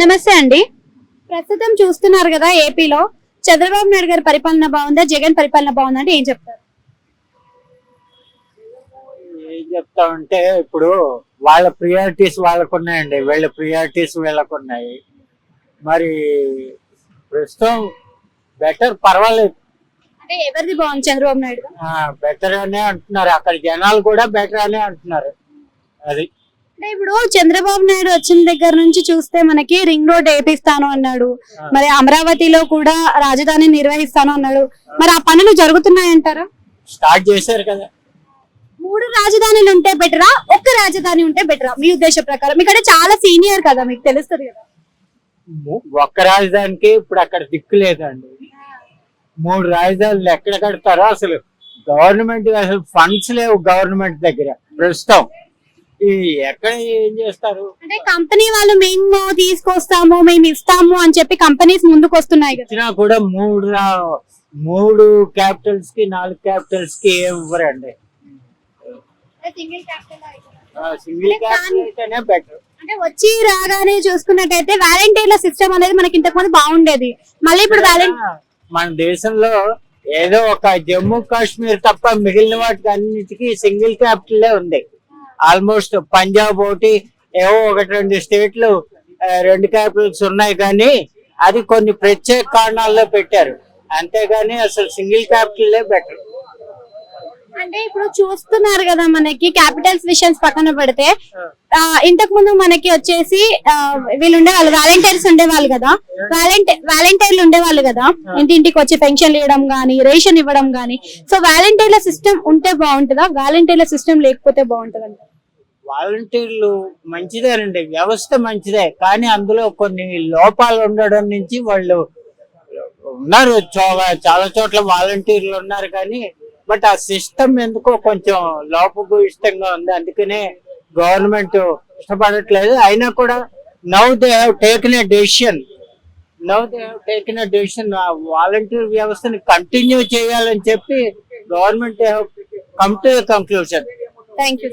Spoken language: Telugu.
నమస్తే అండి. ప్రస్తుతం చూస్తున్నారు కదా ఏపీలో చంద్రబాబు నాయుడు గారి పరిపాలన బాగుందా, జగన్ పరిపాలన బాగుందా అంటే ఏం చెప్తారు? ఏం చెప్తామంటే ఇప్పుడు వాళ్ళ ప్రియారిటీస్ వాళ్ళకు ఉన్నాయండి, వీళ్ళ ప్రియారిటీస్ వీళ్ళకు ఉన్నాయి. మరి ప్రస్తుతం బెటర్, పర్వాలేదు, అంటే ఎవరిది బాగుంది? చంద్రబాబు నాయుడు బెటర్ అనే అంటున్నారు. అక్కడ జనాలు కూడా బెటర్ అనే అంటున్నారు. అది అంటే ఇప్పుడు చంద్రబాబు నాయుడు వచ్చిన దగ్గర నుంచి చూస్తే మనకి రింగ్ రోడ్ వేపిస్తాను అన్నాడు, మరి అమరావతిలో కూడా రాజధాని నిర్వహిస్తాను అన్నాడు. మరి ఆ పనులు జరుగుతున్నాయంటారా? స్టార్ట్ చేశారు కదా. 3 రాజధానులు ఉంటే బెటరా, ఒక్క రాజధాని ఉంటే బెటరా మీ ఉద్దేశ ప్రకారం? మీకంటే చాలా సీనియర్ కదా, మీకు తెలుస్తుంది కదా. ఒక్క రాజధానికి ఇప్పుడు అక్కడ దిక్కు లేదండి. 3 రాజధానులు ఎక్కడ కడతారో అసలు గవర్నమెంట్, అసలు ఫండ్స్ లేవు గవర్నమెంట్ దగ్గర ప్రస్తుతం. ఈ ఎక్కడ ఏం చేస్తారు అంటే కంపెనీ వాళ్ళు మేము తీసుకొస్తాము, మేము ఇస్తాము అని చెప్పి కంపెనీస్ ముందుకు వస్తున్నాయి కదా. ఇచ్చినా కూడా 3 క్యాపిటల్స్ కి 4 క్యాపిటల్స్ కి ఏం ఇవ్వరండి. సింగిల్ క్యాపిటల్ అయితేనే బెటర్. అంటే వచ్చి రాగానే చూసుకున్నట్టయితే వాలంటీర్ల సిస్టమ్ అనేది మనకి ఇంతకు ముందు బాగుండేది. మళ్ళీ ఇప్పుడు మన దేశంలో ఏదో ఒక జమ్మూ కాశ్మీర్ తప్ప మిగిలిన వాటికి అన్నిటికీ సింగిల్ క్యాపిటలే ఉంది. ఆల్మోస్ట్ పంజాబ్ ఒకటి, ఏవో 1-2 స్టేట్లు 2 క్యాపిటల్స్ ఉన్నాయి, కానీ అది కొన్ని ప్రత్యేక కారణాల్లో పెట్టారు. అంతేగాని అసలు సింగిల్ క్యాపిటలే బెటర్. అంటే ఇప్పుడు చూస్తున్నారు కదా, మనకి క్యాపిటల్స్ విషన్స్ పక్కన పెడితే ఇంతకు ముందు మనకి వచ్చేసి వీళ్ళు ఉండేవాళ్ళు, వాలంటీర్స్ ఉండేవాళ్ళు కదా, వాలంటీర్లు ఉండేవాళ్ళు కదా, ఇంటింటికి వచ్చి పెన్షన్లు ఇవ్వడం గానీ, రేషన్ ఇవ్వడం గానీ. సో వాలంటీర్ల సిస్టమ్ ఉంటే బాగుంటుందా, వాలంటీర్ల సిస్టమ్ లేకపోతే బాగుంటుందా? వాలంటీర్లు మంచిదేనండి, వ్యవస్థ మంచిదే, కానీ అందులో కొన్ని లోపాలు ఉండడం నుంచి వాళ్ళు ఉన్నారు. చాలా చోట్ల వాలంటీర్లు ఉన్నారు, కానీ బట్ ఆ సిస్టమ్ ఎందుకో కొంచెం లోపభూయిష్టంగా ఉంది. అందుకనే గవర్నమెంట్ ఇష్టపడట్లేదు. అయినా కూడా now they have taken a decision volunteer వ్యవస్థని కంటిన్యూ చేయాలని చెప్పి government have come to a conclusion. Thank you.